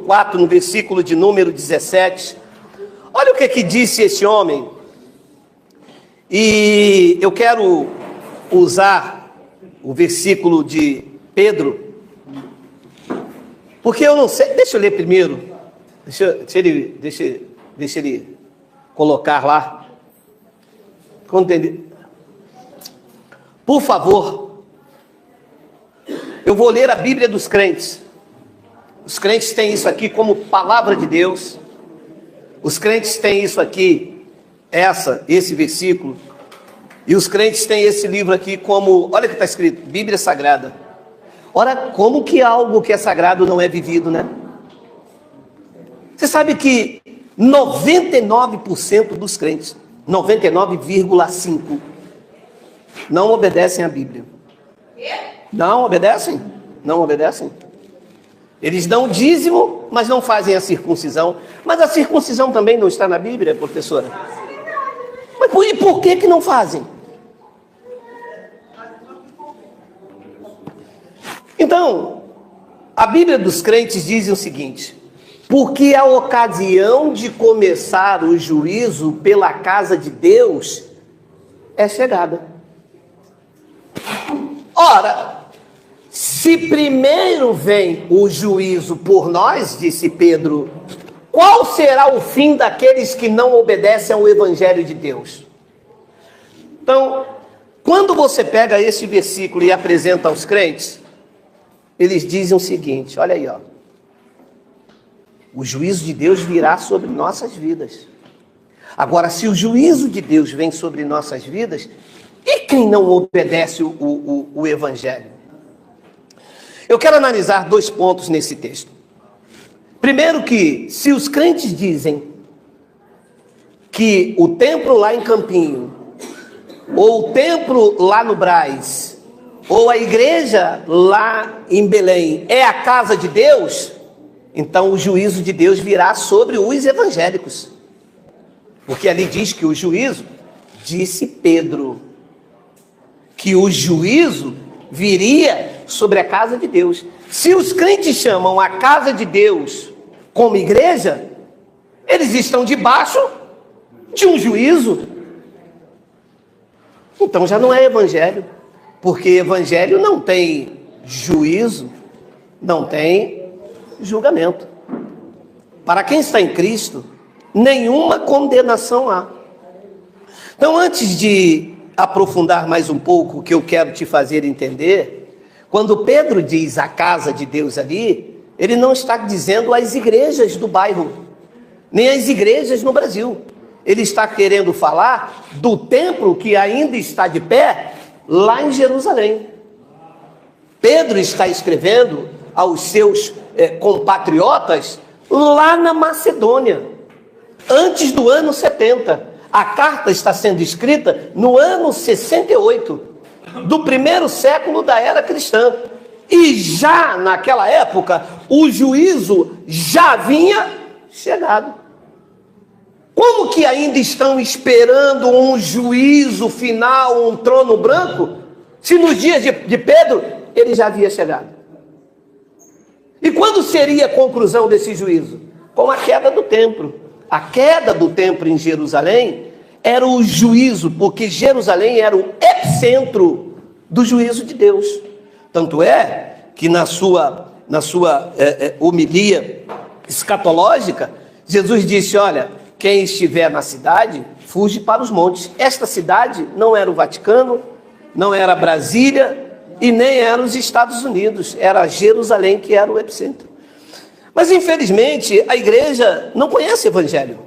4, no versículo de número 17. Olha o que disse esse homem. E eu quero usar o versículo de Pedro, porque eu não sei. Deixa eu ler primeiro. Deixa ele colocar lá. Por favor, eu vou ler a Bíblia dos crentes. Os crentes têm isso aqui como palavra de Deus. Os crentes têm isso aqui, esse versículo. E os crentes têm esse livro aqui como, olha o que está escrito, Bíblia Sagrada. Ora, como que algo que é sagrado não é vivido, né? Você sabe que 99% dos crentes, 99,5%, não obedecem à Bíblia. Não obedecem? Não obedecem. Eles dão dízimo, mas não fazem a circuncisão. Mas a circuncisão também não está na Bíblia, professora? Mas e por que não fazem? Então, a Bíblia dos crentes diz o seguinte: porque a ocasião de começar o juízo pela casa de Deus é chegada. Ora, se primeiro vem o juízo por nós, disse Pedro, qual será o fim daqueles que não obedecem ao Evangelho de Deus? Então, quando você pega esse versículo e apresenta aos crentes, eles dizem o seguinte, olha aí, ó. O juízo de Deus virá sobre nossas vidas. Agora, se o juízo de Deus vem sobre nossas vidas, e quem não obedece o Evangelho? Eu quero analisar 2 pontos nesse texto. Primeiro que, se os crentes dizem que o templo lá em Campinho, ou o templo lá no Brás, ou a igreja lá em Belém é a casa de Deus, então o juízo de Deus virá sobre os evangélicos. Porque ali diz que o juízo, disse Pedro, que o juízo viria sobre a casa de Deus. Se os crentes chamam a casa de Deus como igreja, eles estão debaixo de um juízo. Então já não é evangelho, porque evangelho não tem juízo, não tem julgamento. Para quem está em Cristo, nenhuma condenação há. Então, antes de aprofundar mais um pouco o que eu quero te fazer entender, quando Pedro diz a casa de Deus ali, ele não está dizendo as igrejas do bairro, nem as igrejas no Brasil. Ele está querendo falar do templo que ainda está de pé lá em Jerusalém. Pedro está escrevendo aos seus compatriotas lá na Macedônia, antes do ano 70. A carta está sendo escrita no ano 68, do primeiro século da era cristã. E já naquela época, o juízo já havia chegado. Como que ainda estão esperando um juízo final, um trono branco, se nos dias de Pedro, ele já havia chegado? E quando seria a conclusão desse juízo? Com a queda do templo. A queda do templo em Jerusalém era o juízo, porque Jerusalém era o epicentro do juízo de Deus. Tanto é que na sua homilia escatológica, Jesus disse, olha, quem estiver na cidade, fuge para os montes. Esta cidade não era o Vaticano, não era Brasília e nem era os Estados Unidos, era Jerusalém que era o epicentro. Mas, infelizmente, a igreja não conhece evangelho.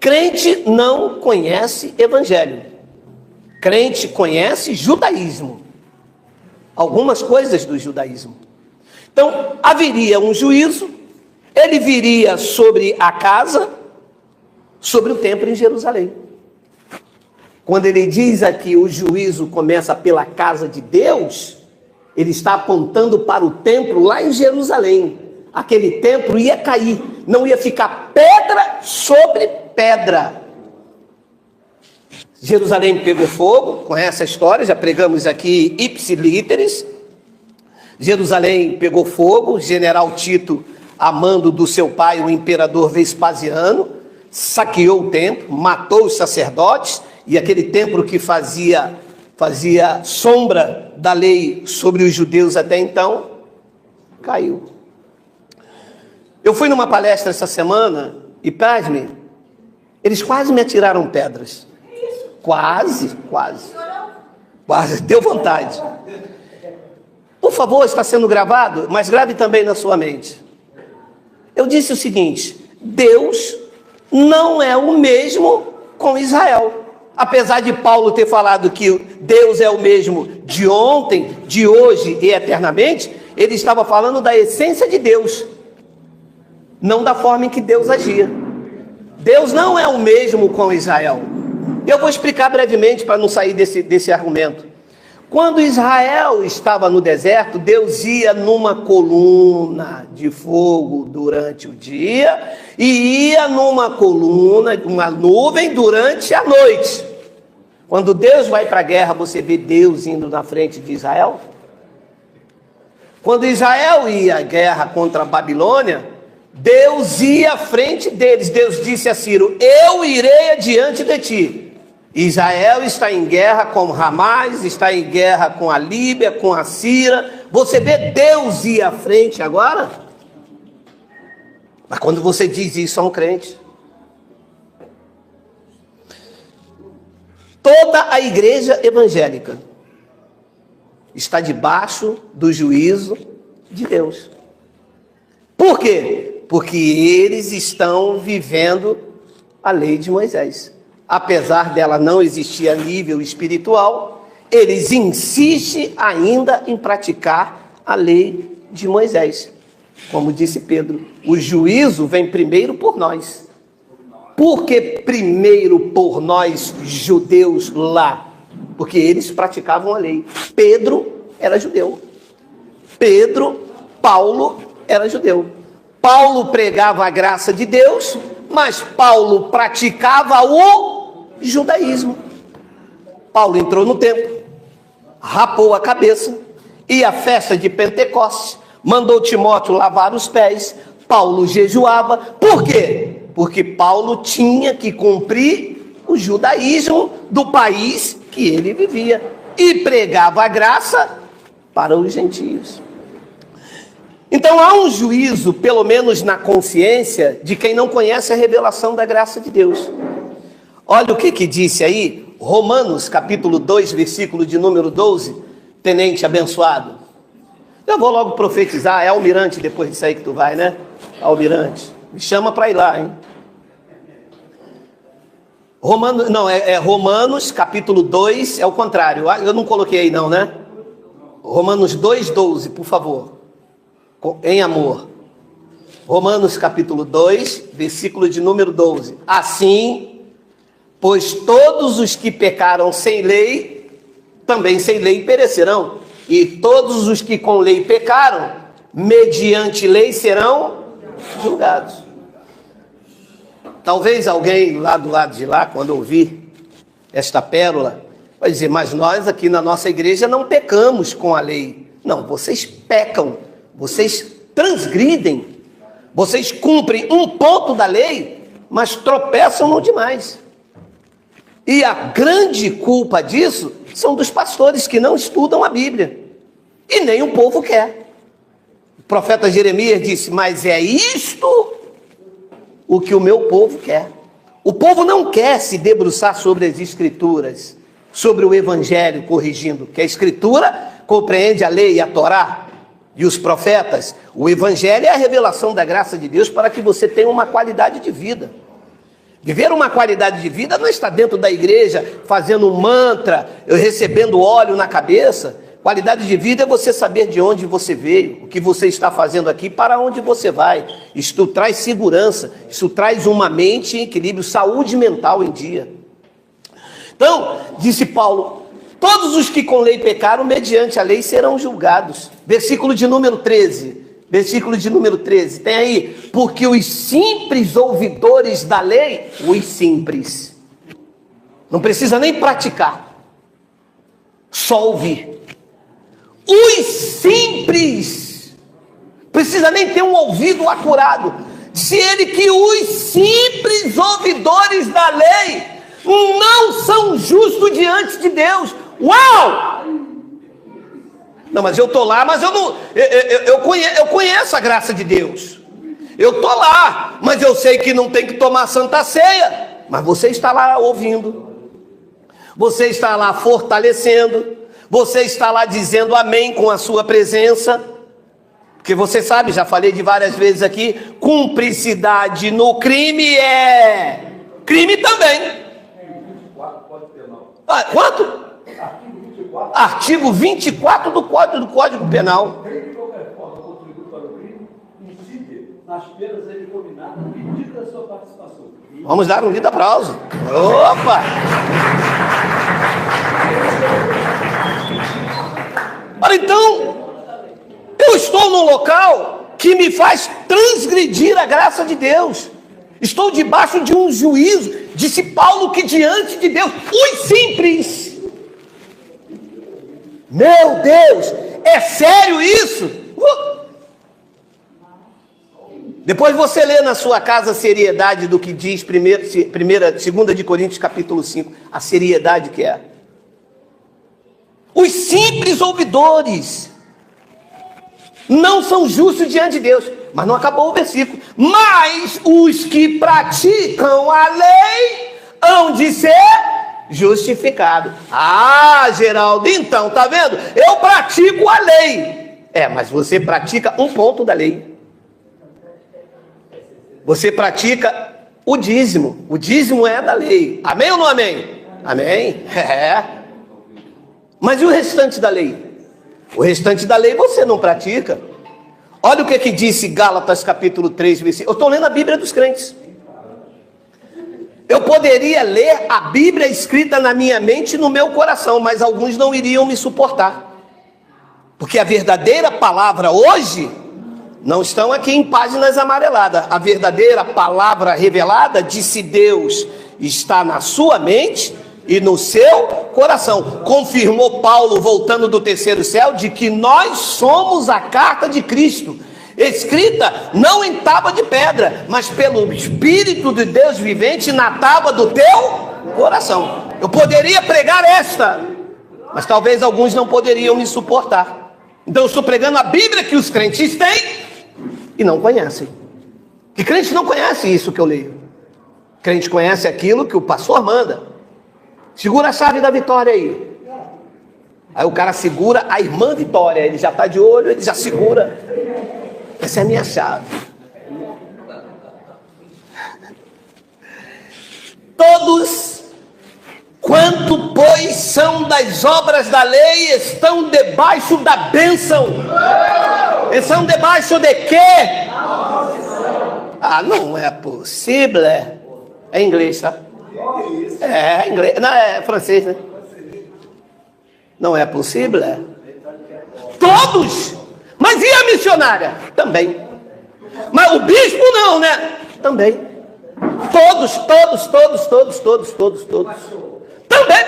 Crente não conhece evangelho. Crente conhece judaísmo. Algumas coisas do judaísmo. Então, haveria um juízo, ele viria sobre a casa, sobre o templo em Jerusalém. Quando ele diz aqui o juízo começa pela casa de Deus, ele está apontando para o templo lá em Jerusalém. Aquele templo ia cair, não ia ficar pedra sobre pedra. Jerusalém pegou fogo, conhece a história, já pregamos aqui ipsi literis. Jerusalém pegou fogo, general Tito, a mando do seu pai, o imperador Vespasiano, saqueou o templo, matou os sacerdotes, e aquele templo que fazia sombra da lei sobre os judeus até então, caiu. Eu fui numa palestra essa semana, e pasme, eles quase me atiraram pedras. Quase, deu vontade. Por favor, está sendo gravado, mas grave também na sua mente. Eu disse o seguinte: Deus não é o mesmo com Israel. Apesar de Paulo ter falado que Deus é o mesmo de ontem, de hoje e eternamente, ele estava falando da essência de Deus, não da forma em que Deus agia. Deus não é o mesmo com Israel. Eu vou explicar brevemente para não sair desse argumento. Quando Israel estava no deserto, Deus ia numa coluna de fogo durante o dia e ia numa coluna, uma nuvem durante a noite. Quando Deus vai para a guerra, você vê Deus indo na frente de Israel? Quando Israel ia à guerra contra a Babilônia, Deus ia à frente deles. Deus disse a Ciro: eu irei adiante de ti. Israel está em guerra com Hamas, está em guerra com a Líbia, com a Síria. Você vê Deus ir à frente agora? Mas quando você diz isso a um crente, toda a igreja evangélica está debaixo do juízo de Deus. Por quê? Porque eles estão vivendo a lei de Moisés. Apesar dela não existir a nível espiritual, eles insistem ainda em praticar a lei de Moisés. Como disse Pedro, o juízo vem primeiro por nós. Por que primeiro por nós, judeus, lá? Porque eles praticavam a lei. Pedro era judeu. Paulo era judeu. Paulo pregava a graça de Deus, mas Paulo praticava o judaísmo. Paulo entrou no templo, rapou a cabeça, ia à festa de Pentecostes, mandou Timóteo lavar os pés. Paulo jejuava. Por quê? Porque Paulo tinha que cumprir o judaísmo do país que ele vivia e pregava a graça para os gentios. Então há um juízo, pelo menos na consciência, de quem não conhece a revelação da graça de Deus. Olha o que disse aí, Romanos capítulo 2, versículo de número 12, tenente abençoado. Eu vou logo profetizar, é Almirante depois disso aí que tu vai, né? Almirante, me chama para ir lá, hein? Romanos capítulo 2, é o contrário, eu não coloquei aí não, né? Romanos 2:12, por favor, em amor. Romanos capítulo 2, versículo de número 12. Assim, pois todos os que pecaram sem lei, também sem lei perecerão. E todos os que com lei pecaram, mediante lei serão julgados. Talvez alguém lá do lado de lá, quando ouvir esta pérola, vai dizer: mas nós aqui na nossa igreja não pecamos com a lei. Não, vocês pecam, vocês transgridem, vocês cumprem um ponto da lei, mas tropeçam no demais. E a grande culpa disso são dos pastores que não estudam a Bíblia. E nem o povo quer. O profeta Jeremias disse: mas é isto o que o meu povo quer. O povo não quer se debruçar sobre as Escrituras, sobre o Evangelho, corrigindo, que a Escritura compreende a lei e a Torá e os profetas. O Evangelho é a revelação da graça de Deus para que você tenha uma qualidade de vida. Viver uma qualidade de vida não está dentro da igreja, fazendo um mantra, recebendo óleo na cabeça. Qualidade de vida é você saber de onde você veio, o que você está fazendo aqui, para onde você vai. Isto traz segurança, isso traz uma mente em equilíbrio, saúde mental em dia. Então, disse Paulo, todos os que com lei pecaram, mediante a lei serão julgados. Versículo de número 13. Versículo de número 13, tem aí: porque os simples ouvidores da lei, os simples, não precisa nem praticar, só ouvir. Os simples, precisa nem ter um ouvido acurado, disse ele que os simples ouvidores da lei não são justos diante de Deus. Uau! Não, mas eu estou lá, mas eu conheço a graça de Deus. Eu estou lá, mas eu sei que não tem que tomar Santa Ceia. Mas você está lá ouvindo, você está lá fortalecendo, você está lá dizendo amém com a sua presença. Porque você sabe, já falei de várias vezes aqui, cumplicidade no crime é crime também. Ah, quanto? Artigo 24 do Código Penal. De qualquer forma, contribui para o crime, incide nas penas determinadas no pedido da sua participação. Vamos dar um lindo aplauso. Opa! Olha, então, eu estou num local que me faz transgredir a graça de Deus. Estou debaixo de um juízo, disse Paulo, que diante de Deus, os simples. Meu Deus, é sério isso? Depois você lê na sua casa a seriedade do que diz 2 de Coríntios capítulo 5, a seriedade que é. Os simples ouvidores não são justos diante de Deus. Mas não acabou o versículo. Mas os que praticam a lei hão de ser justificados. Ah, Geraldo, então, tá vendo? Eu pratico a lei. Mas você pratica um ponto da lei. Você pratica o dízimo. O dízimo é da lei. Amém ou não amém? Amém? Mas e o restante da lei? O restante da lei você não pratica. Olha o que disse Gálatas capítulo 3, versículo. Eu estou lendo a Bíblia dos crentes. Eu poderia ler a Bíblia escrita na minha mente e no meu coração, mas alguns não iriam me suportar. Porque a verdadeira palavra hoje não estão aqui em páginas amareladas. A verdadeira palavra revelada, disse Deus, está na sua mente e no seu coração. Confirmou Paulo, voltando do terceiro céu, de que nós somos a carta de Cristo, escrita não em tábua de pedra, mas pelo Espírito de Deus vivente na tábua do teu coração. Eu poderia pregar esta, mas talvez alguns não poderiam me suportar. Então eu estou pregando a Bíblia que os crentes têm e não conhecem. Que crente não conhece isso que eu leio? Crente conhece aquilo que o pastor manda. Segura a chave da vitória aí. Aí o cara segura a irmã Vitória. Ele já está de olho, ele já segura. Essa é a minha chave. Todos, quanto pois são das obras da lei, estão debaixo da bênção. Estão debaixo de quê? Não é possível. É inglês, tá? É inglês, não, é francês, né? Não é possível. Todos. Mas e a missionária? Também. Mas o bispo não, né? Também. Todos. Também.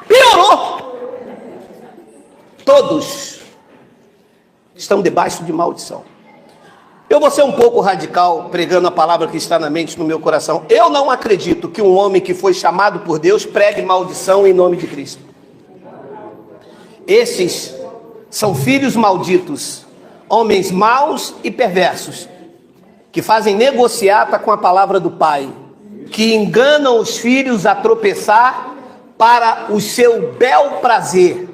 Piorou. Todos estão debaixo de maldição. Eu vou ser um pouco radical, pregando a palavra que está na mente, no meu coração. Eu não acredito que um homem que foi chamado por Deus pregue maldição em nome de Cristo. Esses são filhos malditos, homens maus e perversos, que fazem negociata com a palavra do Pai, que enganam os filhos a tropeçar para o seu bel prazer,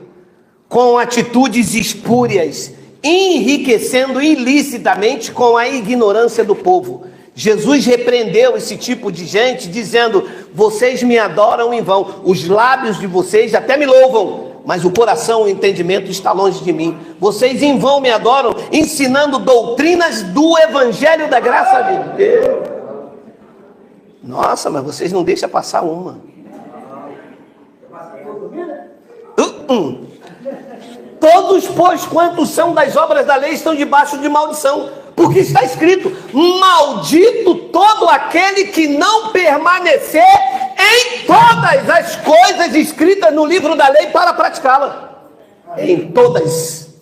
com atitudes espúrias, enriquecendo ilicitamente com a ignorância do povo. Jesus repreendeu esse tipo de gente, dizendo: vocês me adoram em vão, os lábios de vocês até me louvam, mas o coração, o entendimento está longe de mim. Vocês em vão me adoram, ensinando doutrinas do evangelho da graça de Deus. Nossa, mas vocês não deixam passar uma. Todos, pois, quantos são das obras da lei, estão debaixo de maldição, porque está escrito: maldito todo aquele que não permanecer em todas as coisas escritas no livro da lei para praticá-la. Em todas.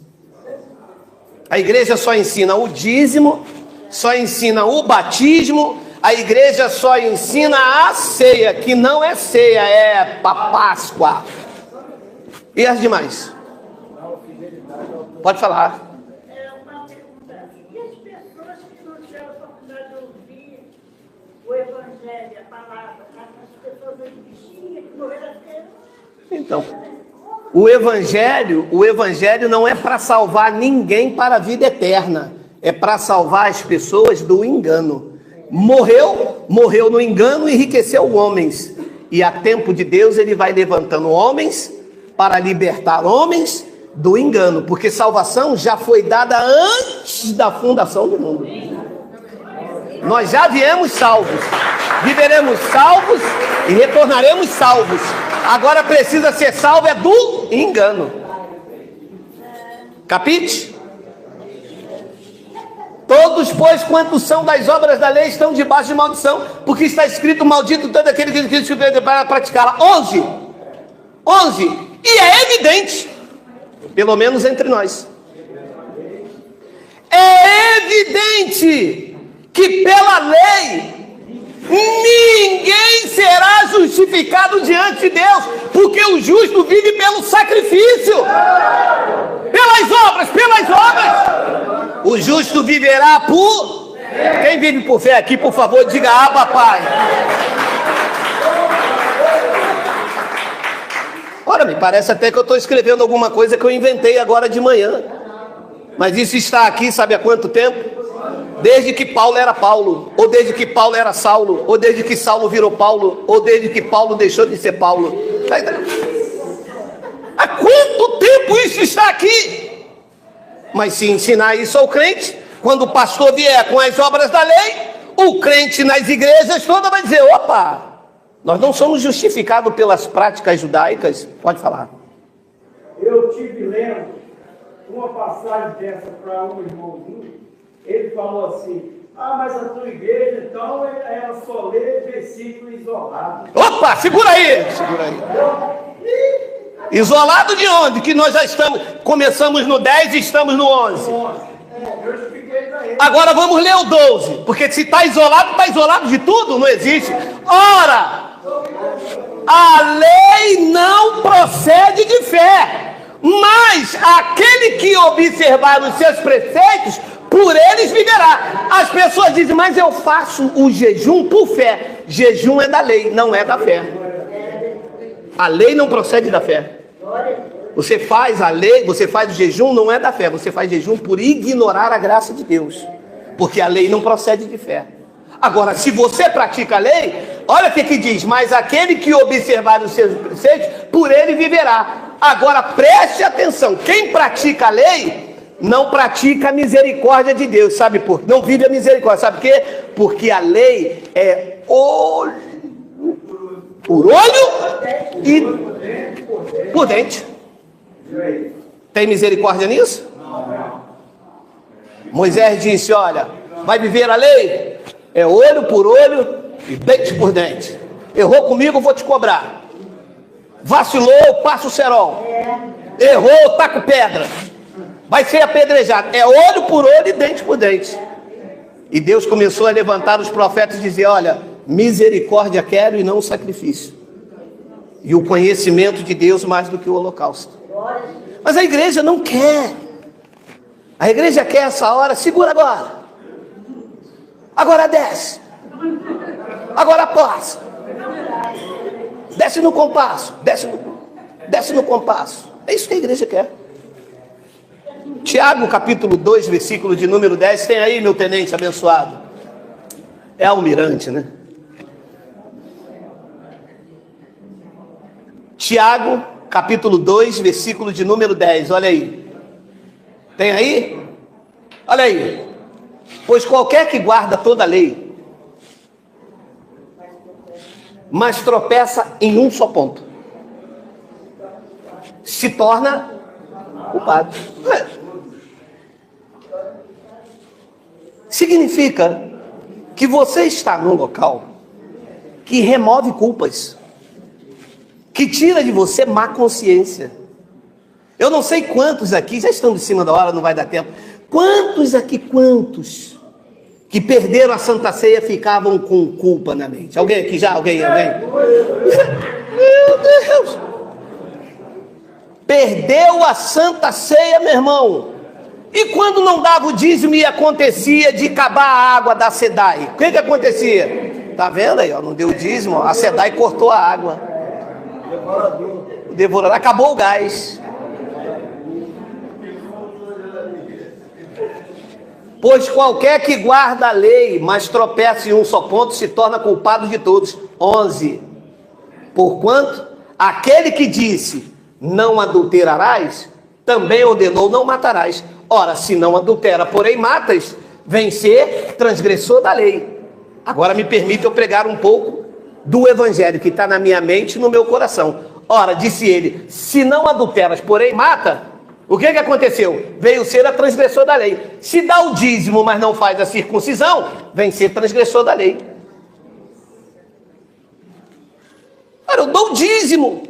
A igreja só ensina o dízimo, só ensina o batismo, a igreja só ensina a ceia, que não é ceia, é Páscoa. E as demais? Pode falar. Uma pergunta. E as pessoas que não tiveram a oportunidade de ouvir o Evangelho, a palavra, as pessoas antigas que morreram até... Então, o evangelho não é para salvar ninguém para a vida eterna, é para salvar as pessoas do engano. Morreu no engano e enriqueceu homens. E a tempo de Deus ele vai levantando homens para libertar homens do engano, porque salvação já foi dada antes da fundação do mundo. Nós já viemos salvos, viveremos salvos e retornaremos salvos. Agora precisa ser salvo é do engano. Capite? Todos, pois, quantos são das obras da lei, estão debaixo de maldição, porque está escrito: maldito todo aquele que se para praticá-la. 11. E é evidente, pelo menos entre nós, é evidente que pela lei ninguém será justificado diante de Deus, porque o justo vive pelo sacrifício, pelas obras. O justo viverá por... Quem vive por fé aqui, por favor, diga Abba, Pai. Ora, me parece até que eu estou escrevendo alguma coisa que eu inventei agora de manhã. Mas isso está aqui, sabe há quanto tempo? Desde que Paulo era Paulo, ou desde que Paulo era Saulo, ou desde que Saulo virou Paulo, ou desde que Paulo deixou de ser Paulo. Há quanto tempo isso está aqui? Mas se ensinar isso ao crente, quando o pastor vier com as obras da lei, o crente nas igrejas toda vai dizer: opa, nós não somos justificados pelas práticas judaicas. Pode falar. Eu tive lendo uma passagem dessa para um irmãozinho. Ele falou assim: mas a tua igreja, então, ela só lê versículo isolado. Opa, segura aí. Isolado de onde? Que nós já começamos no 10 e estamos no 11. Agora vamos ler o 12, porque se está isolado de tudo, não existe. Ora, a lei não procede de fé, mas aquele que observar os seus preceitos, por eles viverá. As pessoas dizem: mas eu faço o jejum por fé. Jejum é da lei, não é da fé. A lei não procede da fé. Você faz a lei, você faz o jejum, não é da fé. Você faz jejum por ignorar a graça de Deus, porque a lei não procede de fé. Agora, se você pratica a lei, olha o que diz: mas aquele que observar os seus preceitos, por ele viverá. Agora preste atenção: quem pratica a lei não pratica a misericórdia de Deus. Sabe por quê? Não vive a misericórdia. Sabe por quê? Porque a lei é olho por olho e por dente. Tem misericórdia nisso? Moisés disse: olha, vai viver a lei? É olho por olho e dente por dente. Errou comigo, vou te cobrar. Vacilou, passa o cerol. Errou, taco pedra. Vai ser apedrejado. É olho por olho e dente por dente. E Deus começou a levantar os profetas e dizer: olha, misericórdia quero e não sacrifício. E o conhecimento de Deus mais do que o holocausto. Mas a igreja não quer. A igreja quer essa hora: segura agora. Agora desce. Agora passa. Desce no compasso. Desce no compasso. É isso que a igreja quer. Tiago, capítulo 2, versículo de número 10. Tem aí, meu tenente abençoado. É almirante, né? Tiago, capítulo 2, versículo de número 10. Olha aí. Tem aí? Olha aí. Pois qualquer que guarda toda a lei, mas tropeça em um só ponto, se torna culpado. Significa que você está num local que remove culpas, que tira de você má consciência. Eu não sei quantos aqui, já estamos em cima da hora, não vai dar tempo. Quantos que perderam a Santa Ceia ficavam com culpa na mente? Alguém aqui já? Alguém? Meu Deus! Perdeu a Santa Ceia, meu irmão. E quando não dava o dízimo e acontecia de acabar a água da SEDAI, o que acontecia? Tá vendo aí, ó, não deu o dízimo, a SEDAI cortou a água. O devorador, acabou o gás. Pois qualquer que guarda a lei, mas tropeça em um só ponto, se torna culpado de todos. 11. Porquanto, aquele que disse, não adulterarás, também ordenou, não matarás. Ora, se não adultera, porém matas, vem ser transgressor da lei. Agora me permite eu pregar um pouco do evangelho que está na minha mente e no meu coração. Ora, disse ele, se não adulteras, porém mata, o que aconteceu? Veio ser a transgressor da lei. Se dá o dízimo, mas não faz a circuncisão, vem ser transgressor da lei. Olha, eu dou o dízimo,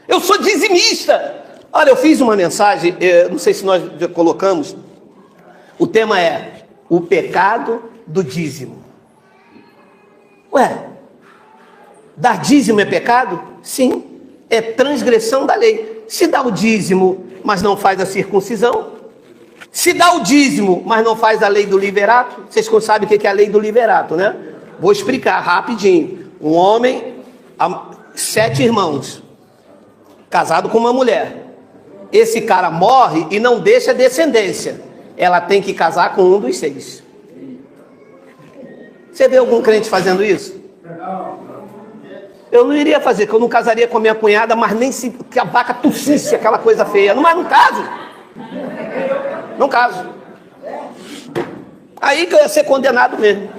eu sou dizimista. Olha, eu fiz uma mensagem, não sei se nós já colocamos, o tema é o pecado do dízimo. Ué, dar dízimo é pecado? Sim, é transgressão da lei. Se dá o dízimo, mas não faz a circuncisão, se dá o dízimo, mas não faz a lei do liverato, vocês sabem o que é a lei do liverato, né? Vou explicar rapidinho. Um homem, 7 irmãos, casado com uma mulher. Esse cara morre e não deixa descendência. Ela tem que casar com um dos 6. Você vê algum crente fazendo isso? Eu não iria fazer, porque eu não casaria com a minha cunhada, mas nem se que a vaca tossisse, aquela coisa feia. Mas não caso. Não caso. Aí que eu ia ser condenado mesmo.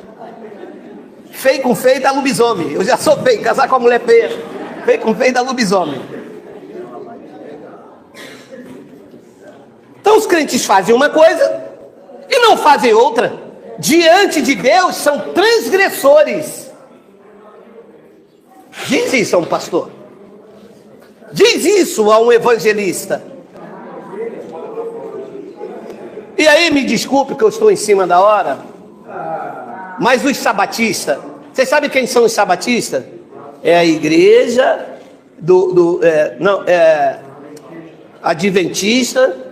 Feio com feio dá lobisomem. Eu já sou feio, casar com a mulher feia. Feio com feio dá lobisomem. Então os crentes fazem uma coisa e não fazem outra. Diante de Deus são transgressores. Diz isso a um pastor. Diz isso a um evangelista. E aí me desculpe que eu estou em cima da hora, mas os sabatistas, vocês sabem quem são os sabatistas? É a igreja adventista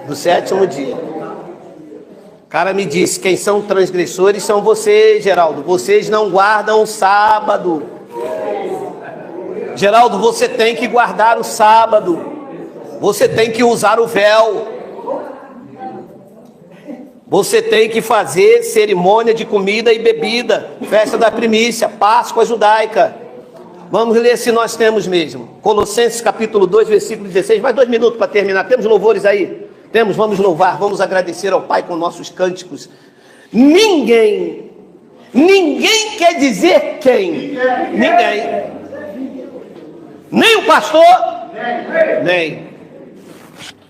do 7º dia. O cara me disse, quem são transgressores são vocês, Geraldo. Vocês não guardam o sábado. Geraldo, você tem que guardar o sábado. Você tem que usar o véu. Você tem que fazer cerimônia de comida e bebida. Festa da primícia, Páscoa judaica. Vamos ler se nós temos mesmo. Colossenses capítulo 2, versículo 16. Mais 2 minutos para terminar. Temos louvores aí? Temos, vamos louvar, vamos agradecer ao Pai com nossos cânticos. Ninguém quer dizer quem? Ninguém. Nem o pastor, nem.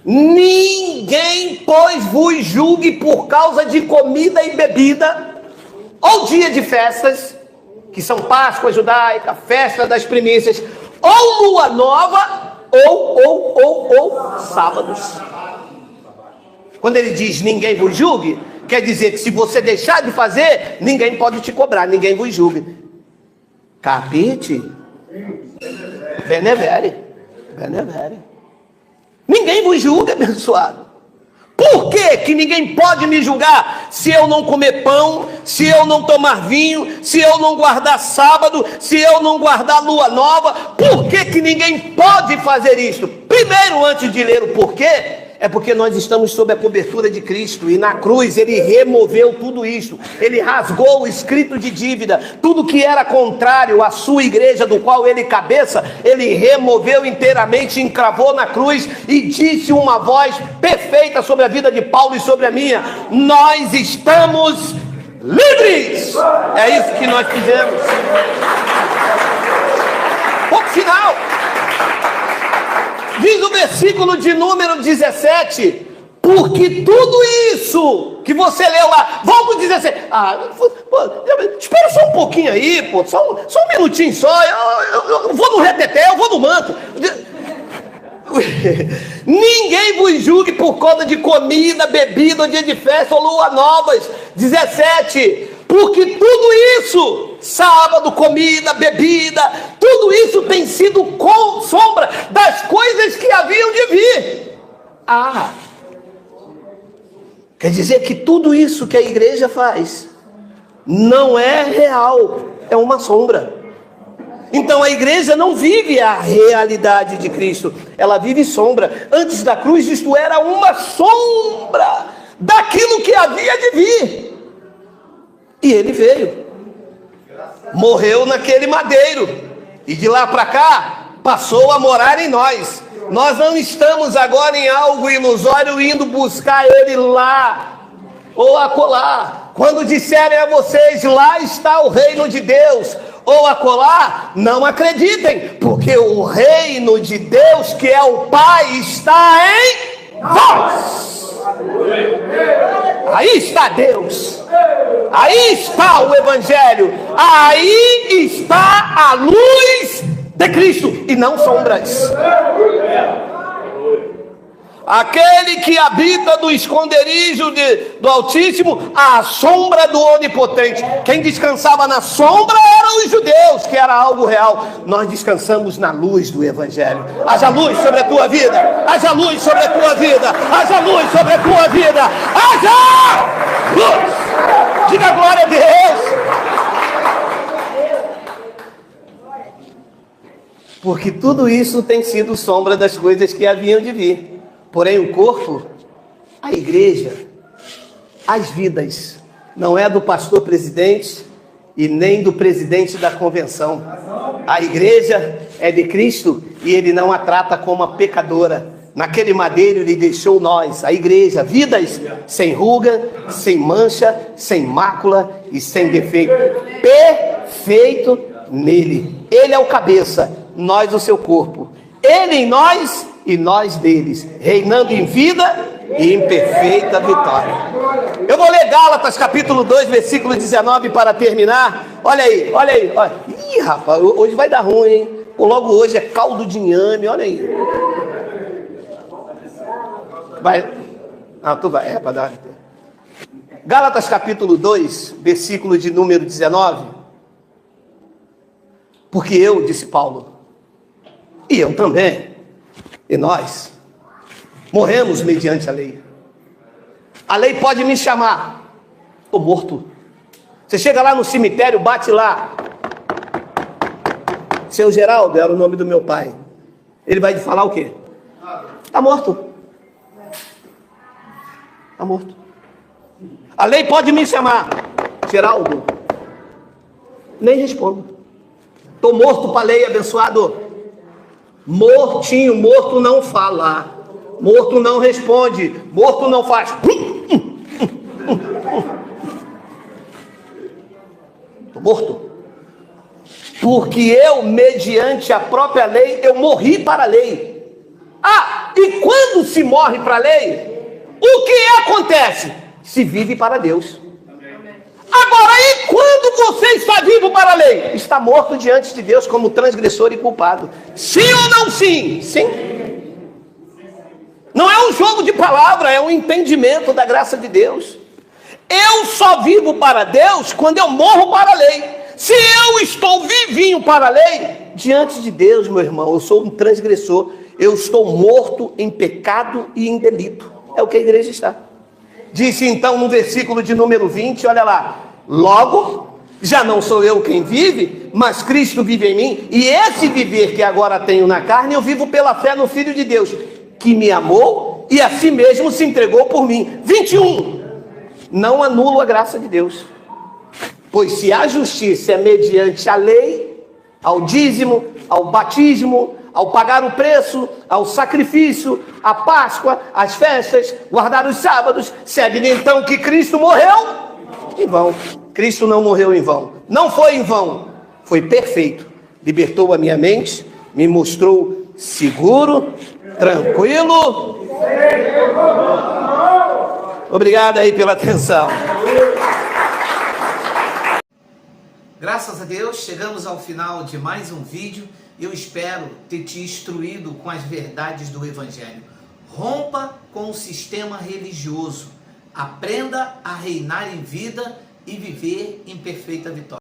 Ninguém, pois, vos julgue por causa de comida e bebida, ou dia de festas, que são Páscoa judaica, festa das primícias, ou lua nova, ou sábados. Quando ele diz ninguém vos julgue, quer dizer que se você deixar de fazer, ninguém pode te cobrar, ninguém vos julgue. Capite? Benevere. Ninguém vos julga, abençoado. Por que ninguém pode me julgar se eu não comer pão, se eu não tomar vinho, se eu não guardar sábado, se eu não guardar lua nova? Por que ninguém pode fazer isto? Primeiro, antes de ler o porquê, é porque nós estamos sob a cobertura de Cristo, e na cruz ele removeu tudo isso, ele rasgou o escrito de dívida, tudo que era contrário à sua igreja, do qual ele cabeça, ele removeu inteiramente, encravou na cruz e disse uma voz perfeita sobre a vida de Paulo e sobre a minha: nós estamos livres. É isso que nós fizemos. Ponto final. Diz o versículo de número 17, porque tudo isso que você leu lá, vamos para o 17, espera só um pouquinho aí, pô, só um minutinho só, eu vou no reteté, eu vou no manto. Ninguém vos julgue por conta de comida, bebida, dia de festa ou lua novas. 17. Porque tudo isso, sábado, comida, bebida, tudo isso tem sido com sombra das coisas que haviam de vir. Quer dizer que tudo isso que a igreja faz não é real, é uma sombra. Então a igreja não vive a realidade de Cristo, ela vive sombra. Antes da cruz, isto era uma sombra daquilo que havia de vir. E ele veio, morreu naquele madeiro, e de lá para cá, passou a morar em nós. Nós não estamos agora em algo ilusório, indo buscar ele lá, ou acolá. Quando disserem a vocês, lá está o reino de Deus, ou acolá, não acreditem, porque o reino de Deus, que é o Pai, está em vós. Aí está Deus, aí está o Evangelho, aí está a luz de Cristo e não sombras. Aquele que habita no esconderijo do Altíssimo, à sombra do Onipotente. Quem descansava na sombra eram os judeus, que era algo real. Nós descansamos na luz do Evangelho. Haja luz sobre a tua vida, haja luz sobre a tua vida, haja luz sobre a tua vida, haja luz. Diga glória a Deus. Porque tudo isso tem sido sombra das coisas que haviam de vir. Porém o corpo, a igreja, as vidas, não é do pastor presidente e nem do presidente da convenção. A igreja é de Cristo e ele não a trata como uma pecadora. Naquele madeiro ele deixou nós, a igreja, vidas sem ruga, sem mancha, sem mácula e sem defeito. Perfeito nele. Ele é o cabeça, nós o seu corpo. Ele em nós e nós deles, reinando em vida e em perfeita vitória. Eu vou ler Gálatas capítulo 2, versículo 19 para terminar. Olha aí, olha aí. Olha. Ih, rapaz, hoje vai dar ruim, hein? Logo hoje é caldo de inhame, olha aí. Vai. Ah, tu vai, é para dar. Gálatas capítulo 2, versículo de número 19. Porque eu, disse Paulo, e eu também, e nós, morremos mediante a lei. A lei pode me chamar, estou morto. Você chega lá no cemitério, bate lá. Seu Geraldo era o nome do meu pai. Ele vai te falar o quê? Está morto. Está morto. A lei pode me chamar, Geraldo. Nem respondo. Estou morto para a lei, abençoado. Mortinho, morto não fala, morto não responde, morto não faz. Estou morto. Porque eu, mediante a própria lei, eu morri para a lei. E quando se morre para a lei, o que acontece? Se vive para Deus. Agora, e quando você está vivo para a lei? Está morto diante de Deus como transgressor e culpado. Sim ou não sim? Sim. Não é um jogo de palavra, é um entendimento da graça de Deus. Eu só vivo para Deus quando eu morro para a lei. Se eu estou vivinho para a lei, diante de Deus, meu irmão, eu sou um transgressor. Eu estou morto em pecado e em delito. É o que a igreja está. Disse então no versículo de número 20, olha lá. Logo, já não sou eu quem vive, mas Cristo vive em mim. E esse viver que agora tenho na carne, eu vivo pela fé no Filho de Deus, que me amou e a si mesmo se entregou por mim. 21. Não anulo a graça de Deus. Pois se a justiça é mediante a lei, ao dízimo, ao batismo, ao pagar o preço, ao sacrifício, à Páscoa, às festas, guardar os sábados, segue então que Cristo morreu em vão. Cristo não morreu em vão. Não foi em vão. Foi perfeito. Libertou a minha mente, me mostrou seguro, tranquilo. Obrigado aí pela atenção. Graças a Deus, chegamos ao final de mais um vídeo. Eu espero ter te instruído com as verdades do Evangelho. Rompa com o sistema religioso. Aprenda a reinar em vida e viver em perfeita vitória.